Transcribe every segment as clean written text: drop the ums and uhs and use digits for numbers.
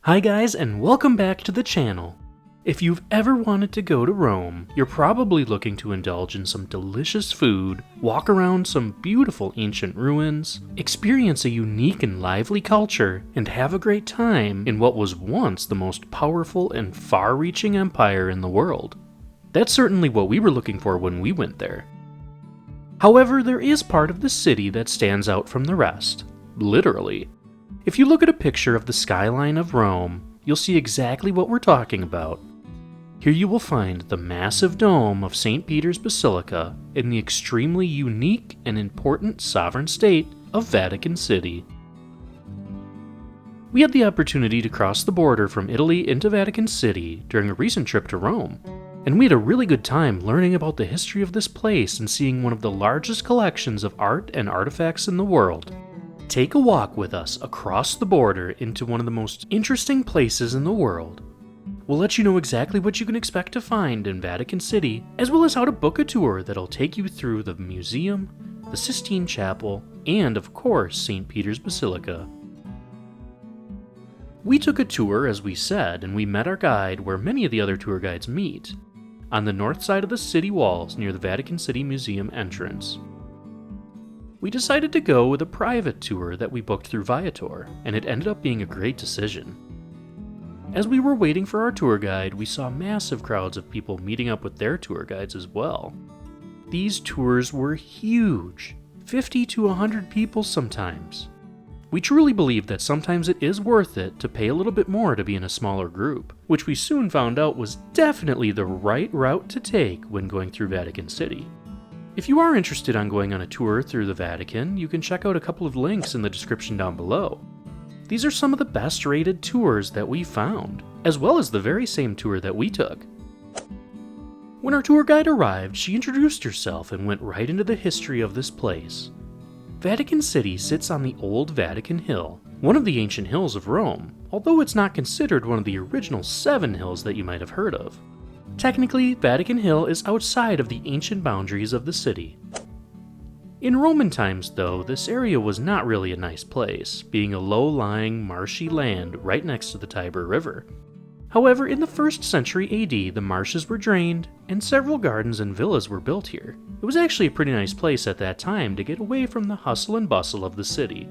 Hi guys, and welcome back to the channel. If you've ever wanted to go to Rome, you're probably looking to indulge in some delicious food, walk around some beautiful ancient ruins, experience a unique and lively culture, and have a great time in what was once the most powerful and far-reaching empire in the world. That's certainly what we were looking for when we went there. However, there is part of the city that stands out from the rest, literally. If you look at a picture of the skyline of Rome, you'll see exactly what we're talking about. Here you will find the massive dome of St. Peter's Basilica in the extremely unique and important sovereign state of Vatican City. We had the opportunity to cross the border from Italy into Vatican City during a recent trip to Rome, and we had a really good time learning about the history of this place and seeing one of the largest collections of art and artifacts in the world. Take a walk with us across the border into one of the most interesting places in the world. We'll let you know exactly what you can expect to find in Vatican City, as well as how to book a tour that'll take you through the museum, the Sistine Chapel, and of course St. Peter's Basilica. We took a tour, as we said, and we met our guide where many of the other tour guides meet, on the north side of the city walls near the Vatican City Museum entrance. We decided to go with a private tour that we booked through Viator, and it ended up being a great decision. As we were waiting for our tour guide, we saw massive crowds of people meeting up with their tour guides as well. These tours were huge, 50 to 100 people sometimes. We truly believe that sometimes it is worth it to pay a little bit more to be in a smaller group, which we soon found out was definitely the right route to take when going through Vatican City. If you are interested in going on a tour through the Vatican, you can check out a couple of links in the description down below. These are some of the best rated tours that we found, as well as the very same tour that we took. When our tour guide arrived, she introduced herself and went right into the history of this place. Vatican City sits on the old Vatican Hill, one of the ancient hills of Rome, although it's not considered one of the original 7 hills that you might have heard of. Technically, Vatican Hill is outside of the ancient boundaries of the city. In Roman times, though, this area was not really a nice place, being a low-lying, marshy land right next to the Tiber River. However, in the 1st century AD, the marshes were drained, and several gardens and villas were built here. It was actually a pretty nice place at that time to get away from the hustle and bustle of the city.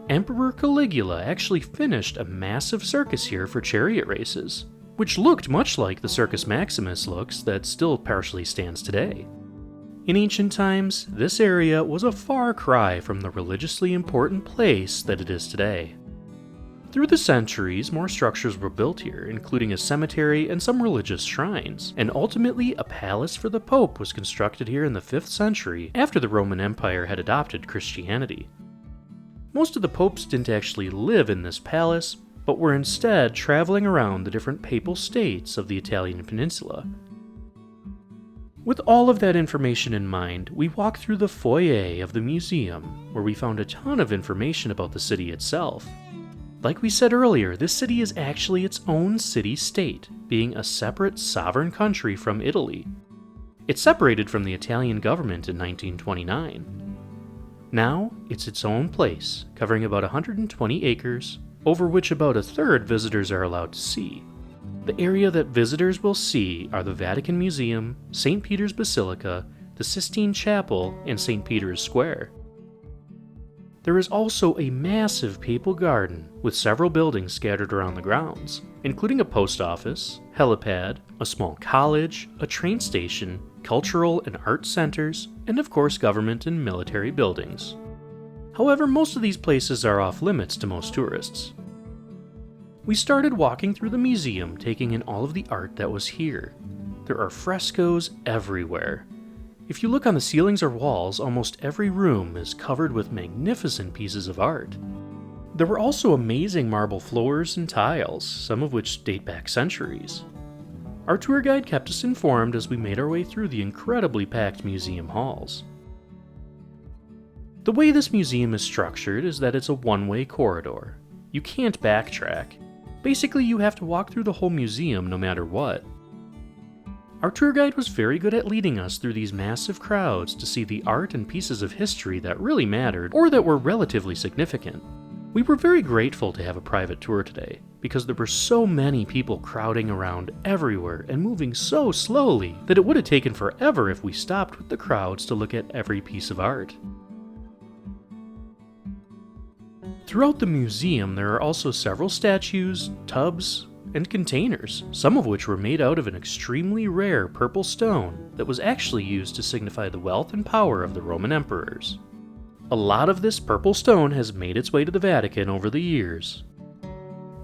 Emperor Caligula actually finished a massive circus here for chariot races, which looked much like the Circus Maximus looks that still partially stands today. In ancient times, this area was a far cry from the religiously important place that it is today. Through the centuries, more structures were built here, including a cemetery and some religious shrines, and ultimately a palace for the Pope was constructed here in the 5th century after the Roman Empire had adopted Christianity. Most of the popes didn't actually live in this palace, but were instead traveling around the different papal states of the Italian peninsula. With all of that information in mind, we walked through the foyer of the museum, where we found a ton of information about the city itself. Like we said earlier, this city is actually its own city-state, being a separate sovereign country from Italy. It separated from the Italian government in 1929. Now, it's its own place, covering about 120 acres, over which about a third visitors are allowed to see. The area that visitors will see are the Vatican Museum, St. Peter's Basilica, the Sistine Chapel, and St. Peter's Square. There is also a massive papal garden with several buildings scattered around the grounds, including a post office, helipad, a small college, a train station, cultural and art centers, and of course government and military buildings. However, most of these places are off limits to most tourists. We started walking through the museum, taking in all of the art that was here. There are frescoes everywhere. If you look on the ceilings or walls, almost every room is covered with magnificent pieces of art. There were also amazing marble floors and tiles, some of which date back centuries. Our tour guide kept us informed as we made our way through the incredibly packed museum halls. The way this museum is structured is that it's a one-way corridor. You can't backtrack. Basically, you have to walk through the whole museum no matter what. Our tour guide was very good at leading us through these massive crowds to see the art and pieces of history that really mattered or that were relatively significant. We were very grateful to have a private tour today, because there were so many people crowding around everywhere and moving so slowly that it would have taken forever if we stopped with the crowds to look at every piece of art. Throughout the museum, there are also several statues, tubs, and containers, some of which were made out of an extremely rare purple stone that was actually used to signify the wealth and power of the Roman emperors. A lot of this purple stone has made its way to the Vatican over the years.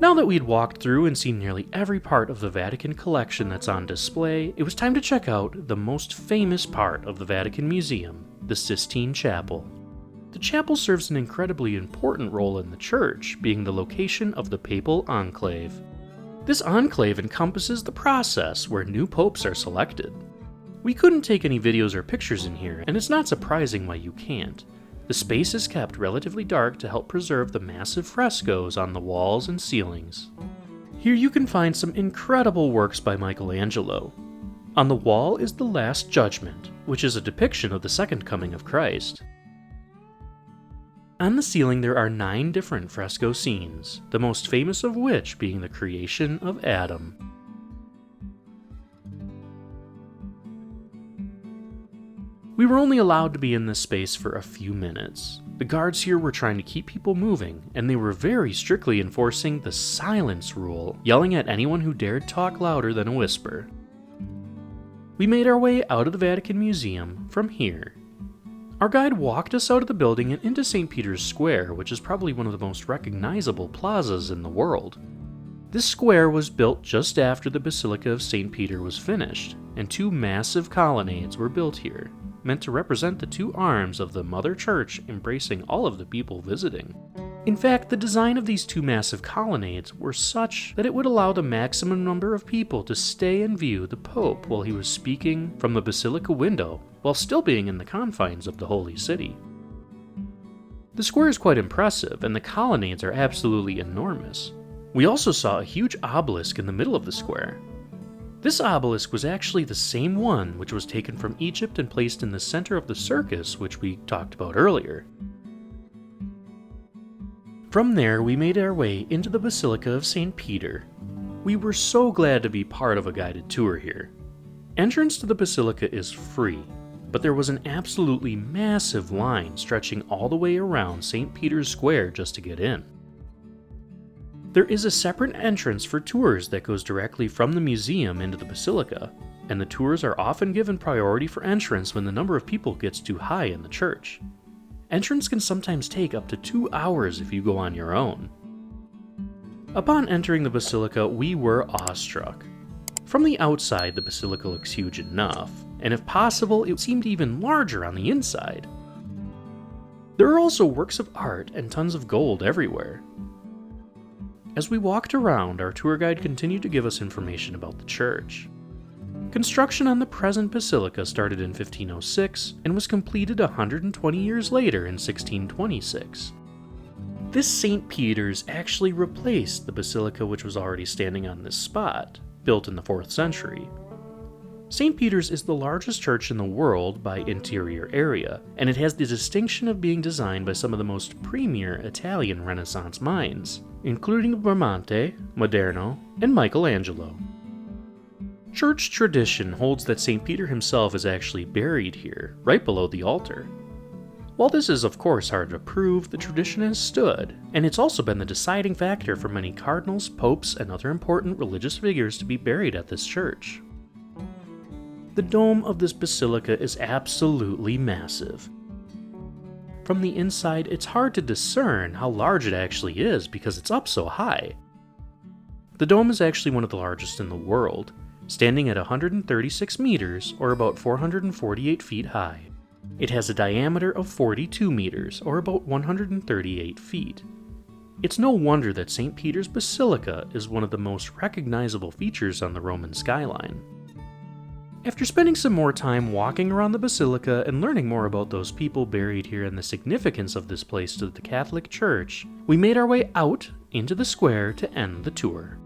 Now that we'd walked through and seen nearly every part of the Vatican collection that's on display, it was time to check out the most famous part of the Vatican Museum, the Sistine Chapel. The chapel serves an incredibly important role in the church, being the location of the Papal Enclave. This enclave encompasses the process where new popes are selected. We couldn't take any videos or pictures in here, and it's not surprising why you can't. The space is kept relatively dark to help preserve the massive frescoes on the walls and ceilings. Here you can find some incredible works by Michelangelo. On the wall is the Last Judgment, which is a depiction of the second coming of Christ. On the ceiling there are 9 different fresco scenes, the most famous of which being the creation of Adam. We were only allowed to be in this space for a few minutes. The guards here were trying to keep people moving, and they were very strictly enforcing the silence rule, yelling at anyone who dared talk louder than a whisper. We made our way out of the Vatican Museum from here. Our guide walked us out of the building and into St. Peter's Square, which is probably one of the most recognizable plazas in the world. This square was built just after the Basilica of St. Peter was finished, and 2 massive colonnades were built here, meant to represent the 2 arms of the Mother Church embracing all of the people visiting. In fact, the design of these 2 massive colonnades were such that it would allow the maximum number of people to stay and view the Pope while he was speaking from the Basilica window, while still being in the confines of the Holy City. The square is quite impressive, and the colonnades are absolutely enormous. We also saw a huge obelisk in the middle of the square. This obelisk was actually the same one which was taken from Egypt and placed in the center of the circus, which we talked about earlier. From there, we made our way into the Basilica of St. Peter. We were so glad to be part of a guided tour here. Entrance to the Basilica is free, but there was an absolutely massive line stretching all the way around St. Peter's Square just to get in. There is a separate entrance for tours that goes directly from the museum into the Basilica, and the tours are often given priority for entrance when the number of people gets too high in the church. Entrance can sometimes take up to 2 hours if you go on your own. Upon entering the Basilica, we were awestruck. From the outside, the Basilica looks huge enough, and if possible, it seemed even larger on the inside. There are also works of art and tons of gold everywhere. As we walked around, our tour guide continued to give us information about the church. Construction on the present basilica started in 1506 and was completed 120 years later in 1626. This St. Peter's actually replaced the basilica which was already standing on this spot, built in the 4th century. St. Peter's is the largest church in the world by interior area, and it has the distinction of being designed by some of the most premier Italian Renaissance minds, including Bramante, Moderno, and Michelangelo. Church tradition holds that St. Peter himself is actually buried here, right below the altar. While this is of course hard to prove, the tradition has stood, and it's also been the deciding factor for many cardinals, popes, and other important religious figures to be buried at this church. The dome of this basilica is absolutely massive. From the inside, it's hard to discern how large it actually is because it's up so high. The dome is actually one of the largest in the world, standing at 136 meters, or about 448 feet high. It has a diameter of 42 meters, or about 138 feet. It's no wonder that St. Peter's Basilica is one of the most recognizable features on the Roman skyline. After spending some more time walking around the Basilica and learning more about those people buried here and the significance of this place to the Catholic Church, we made our way out into the square to end the tour.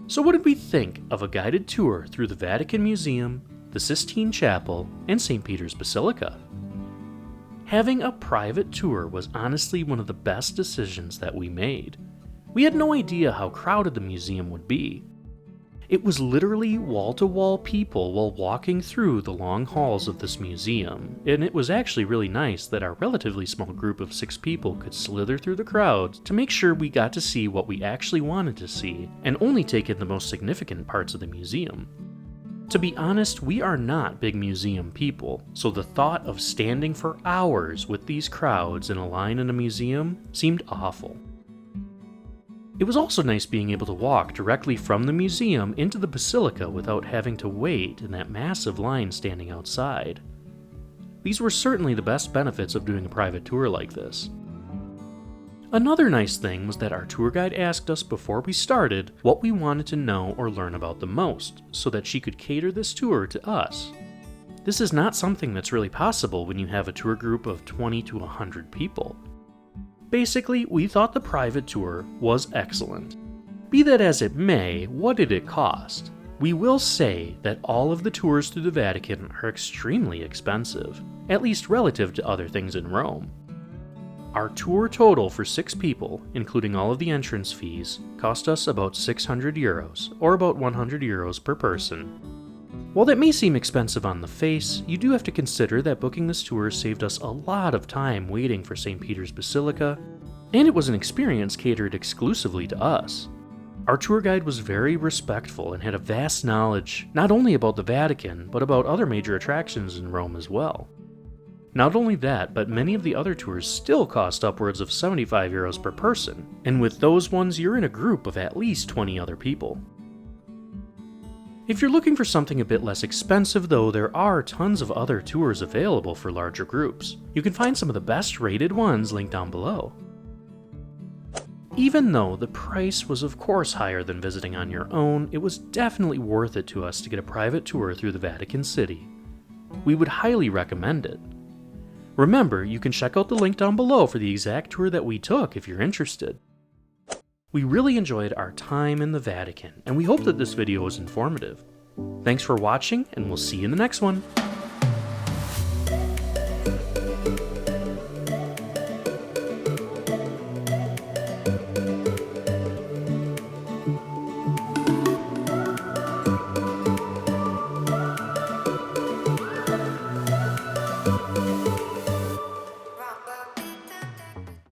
So what did we think of a guided tour through the Vatican Museum, the Sistine Chapel, and St. Peter's Basilica? Having a private tour was honestly one of the best decisions that we made. We had no idea how crowded the museum would be. It was literally wall-to-wall people while walking through the long halls of this museum, and it was actually really nice that our relatively small group of 6 people could slither through the crowds to make sure we got to see what we actually wanted to see, and only take in the most significant parts of the museum. To be honest, we are not big museum people, so the thought of standing for hours with these crowds in a line in a museum seemed awful. It was also nice being able to walk directly from the museum into the Basilica without having to wait in that massive line standing outside. These were certainly the best benefits of doing a private tour like this. Another nice thing was that our tour guide asked us before we started what we wanted to know or learn about the most, so that she could cater this tour to us. This is not something that's really possible when you have a tour group of 20 to 100 people. Basically, we thought the private tour was excellent. Be that as it may, what did it cost? We will say that all of the tours through the Vatican are extremely expensive, at least relative to other things in Rome. Our tour total for 6 people, including all of the entrance fees, cost us about 600 euros, or about 100 euros per person. While that may seem expensive on the face, you do have to consider that booking this tour saved us a lot of time waiting for St. Peter's Basilica, and it was an experience catered exclusively to us. Our tour guide was very respectful and had a vast knowledge not only about the Vatican, but about other major attractions in Rome as well. Not only that, but many of the other tours still cost upwards of 75 euros per person, and with those ones you're in a group of at least 20 other people. If you're looking for something a bit less expensive though, there are tons of other tours available for larger groups. You can find some of the best rated ones linked down below. Even though the price was of course higher than visiting on your own, it was definitely worth it to us to get a private tour through the Vatican City. We would highly recommend it. Remember, you can check out the link down below for the exact tour that we took if you're interested. We really enjoyed our time in the Vatican, and we hope that this video was informative. Thanks for watching, and we'll see you in the next one.